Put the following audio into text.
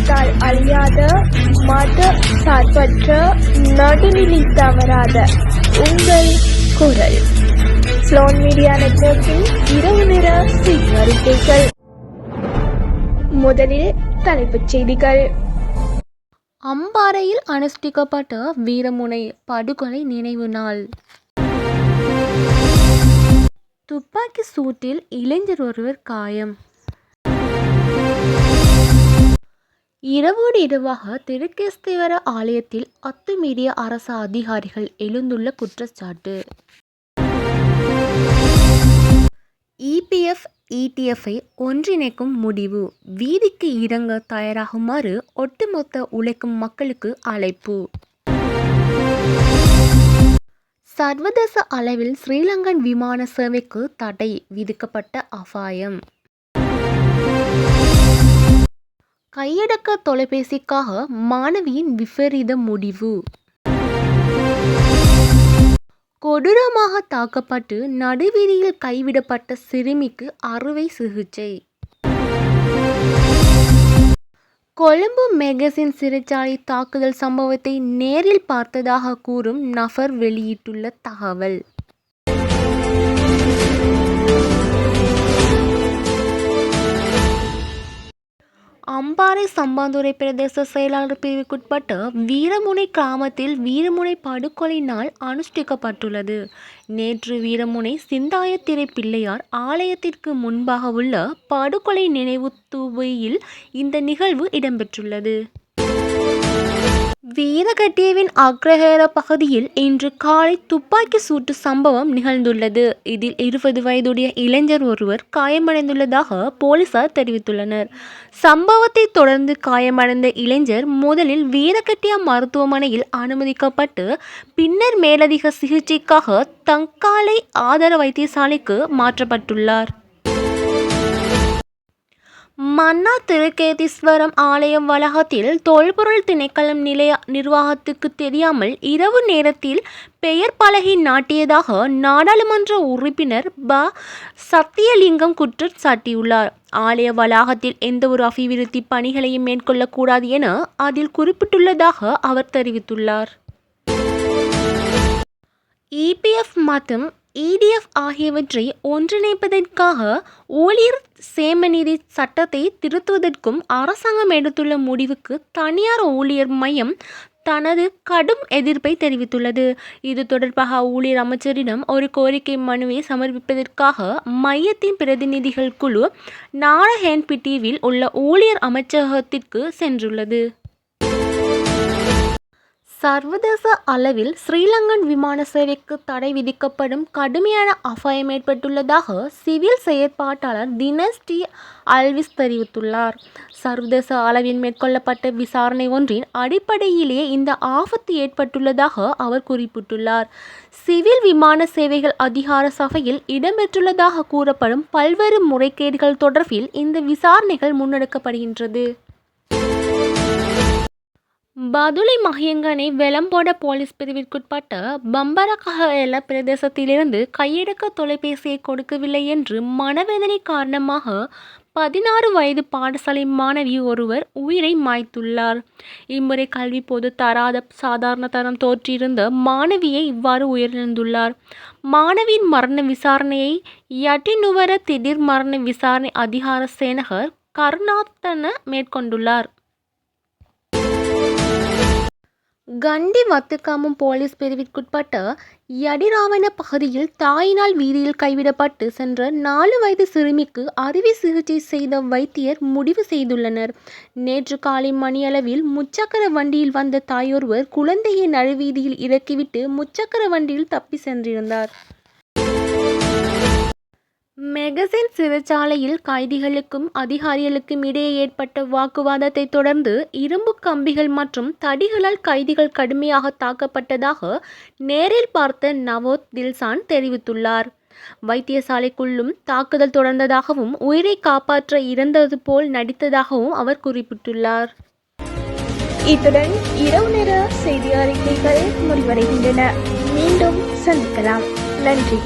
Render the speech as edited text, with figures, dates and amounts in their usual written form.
காலத்தால் அழியாத மத சார்பற்ற நடுநிலை தவறாத உங்கள் குரல். ஸ்லோன் மீடியா நெட்வொர்க்கின் இரவு நேர செய்தி அறிக்கைகள். முதலில் தலைப்புச் செய்திகள். அம்பாறையில் அனுஷ்டிக்கப்பட்ட வீரமுனை படுகொலை நினைவு நாள். துப்பாக்கி சூட்டில் இளைஞர் ஒருவர் காயம். இரவோடு இரவாக திருக்கேஸ்தீவர ஆலயத்தில் அத்துமீறிய அரசு அதிகாரிகள் எழுந்துள்ள குற்றச்சாட்டு. இபிஎஃப் இடிஎஃப்ஐ ஒன்றிணைக்கும் முடிவு. வீதிக்கு இறங்க தயாராகுமாறு ஒட்டுமொத்த உழைக்கும் மக்களுக்கு அழைப்பு. சர்வதேச அளவில் ஸ்ரீலங்கன் விமான சேவைக்கு தடை விதிக்கப்பட்ட அபாயம். கையடக்க தொலைபேசிக்காக மாணவியின் விபரீத முடிவு. கொடூரமாக தாக்கப்பட்டு நடுவீதியில் கைவிடப்பட்ட சிறுமிக்கு அறுவை சிகிச்சை. கொழும்பு மெகசின் சிறைச்சாலை தாக்குதல் சம்பவத்தை நேரில் பார்த்ததாக கூறும் நபர் வெளியிட்டுள்ள தகவல். அம்பாறை சம்பாந்துறை பிரதேச செயலாளர் பிரிவுக்குட்பட்ட வீரமுனை கிராமத்தில் வீரமுனை படுகொலை நாள் அனுஷ்டிக்கப்பட்டுள்ளது. நேற்று வீரமுனை சிந்தாயத்திரை பிள்ளையார் ஆலயத்திற்கு முன்பாக உள்ள படுகொலை நினைவு தூபியில் இந்த நிகழ்வு இடம்பெற்றுள்ளது. வீரகட்டியவின் அக்ரஹேர பகுதியில் இன்று காலை துப்பாக்கி சூட்டு சம்பவம் நிகழ்ந்துள்ளது. இதில் 20 வயதுடைய இளைஞர் ஒருவர் காயமடைந்துள்ளதாக போலீசார் தெரிவித்துள்ளனர். சம்பவத்தை தொடர்ந்து காயமடைந்த இளைஞர் முதலில் வீரகட்டியா மருத்துவமனையில் அனுமதிக்கப்பட்டு பின்னர் மேலதிக சிகிச்சைக்காக தங்காலை ஆதார வைத்தியசாலைக்கு மாற்றப்பட்டுள்ளார். மன்னா திருக்கேதீஸ்வரம் ஆலய வளாகத்தில் தொல்பொருள் திணைக்களம் நிலைய நிர்வாகத்துக்கு தெரியாமல் இரவு நேரத்தில் பெயர் பலகை நாட்டியதாக நாடாளுமன்ற உறுப்பினர் சத்தியலிங்கம் குற்றம் சாட்டியுள்ளார். ஆலய வளாகத்தில் எந்தவொரு அபிவிருத்தி பணிகளையும் மேற்கொள்ளக்கூடாது என அதில் குறிப்பிட்டுள்ளதாக அவர் தெரிவித்துள்ளார். இபிஎஃப் மற்றும் இடிஎஃப் ஆகியவற்றை ஒன்றிணைப்பதற்காக ஊழியர் சேமநிதி சட்டத்தை திருத்துவதற்கும் அரசாங்கம் எடுத்துள்ள முடிவுக்கு தனியார் ஊழியர் மையம் தனது கடும் எதிர்ப்பை தெரிவித்துள்ளது. இது தொடர்பாக ஊழியர் அமைச்சரிடம் ஒரு கோரிக்கை மனுவை சமர்ப்பிப்பதற்காக மையத்தின் பிரதிநிதிகள் குழு நாரஹேன்பிட்டியில் உள்ள ஊழியர் அமைச்சகத்திற்கு சென்றுள்ளது. சர்வதேச அளவில் ஸ்ரீலங்கன் விமான சேவைக்கு தடை விதிக்கப்படும் கடுமையான அபாயம் ஏற்பட்டுள்ளதாக சிவில் செயற்பாட்டாளர் தினேஷ் டி அல்விஸ் தெரிவித்துள்ளார். சர்வதேச அளவில் மேற்கொள்ளப்பட்ட விசாரணை ஒன்றின் அடிப்படையிலேயே இந்த ஆபத்து ஏற்பட்டுள்ளதாக அவர் குறிப்பிட்டுள்ளார். சிவில் விமான சேவைகள் அதிகார சபையில் இடம்பெற்றுள்ளதாக கூறப்படும் பல்வேறு முறைகேடுகள் தொடர்பில் இந்த விசாரணைகள் முன்னெடுக்கப்படுகின்றது. பதுளை மஹியங்கனை வெலம்போட போலீஸ் பிரிவிற்குட்பட்ட பம்பரகஹல பிரதேசத்திலிருந்து கையடக்க தொலைபேசியை கொடுக்கவில்லை என்று மனவேதனை காரணமாக 16 வயது பாடசாலை மாணவி ஒருவர் உயிரை மாய்த்துள்ளார். இம்முறை கல்வி பொது தராத சாதாரண தரம் தோற்றிருந்த மாணவியை இவ்வாறு உயிரிழந்துள்ளார். மாணவியின் மரண விசாரணையை யட்டிநுவர திடீர் மரண விசாரணை அதிகார சேனகர் கருணாத்தன மேற்கொண்டுள்ளார். கண்டி வத்துக்காமம் போலீஸ் பிரிவிற்குட்பட்ட யடிராவண பகுதியில் தாயினால் வீதியில் கைவிடப்பட்டு சென்ற 4 வயது சிறுமிக்கு அறுவை சிகிச்சை செய்த வைத்தியர் முடிவு செய்துள்ளனர். நேற்று காலை மணியளவில் முச்சக்கர வண்டியில் வந்த தாயொருவர் குழந்தையை நடுவீதியில் இறக்கிவிட்டு முச்சக்கர வண்டியில் தப்பி சென்றிருந்தார். மெகசின் சிறைச்சாலையில் கைதிகளுக்கும் அதிகாரிகளுக்கும் இடையே ஏற்பட்ட வாக்குவாதத்தை தொடர்ந்து இரும்பு கம்பிகள் மற்றும் தடிகளால் கைதிகள் கடுமையாக தாக்கப்பட்டதாக நேரில் பார்த்த நவோத் தில்சான் தெரிவித்துள்ளார். வைத்தியசாலைக்குள்ளும் தாக்குதல் தொடர்ந்ததாகவும் உயிரை காப்பாற்ற இறந்தது போல் நடித்ததாகவும் அவர் குறிப்பிட்டுள்ளார். இத்துடன் இரவு நேர செய்தி அறிக்கைகள் முடிவடைகின்றன. மீண்டும் சந்திக்கலாம். நன்றி.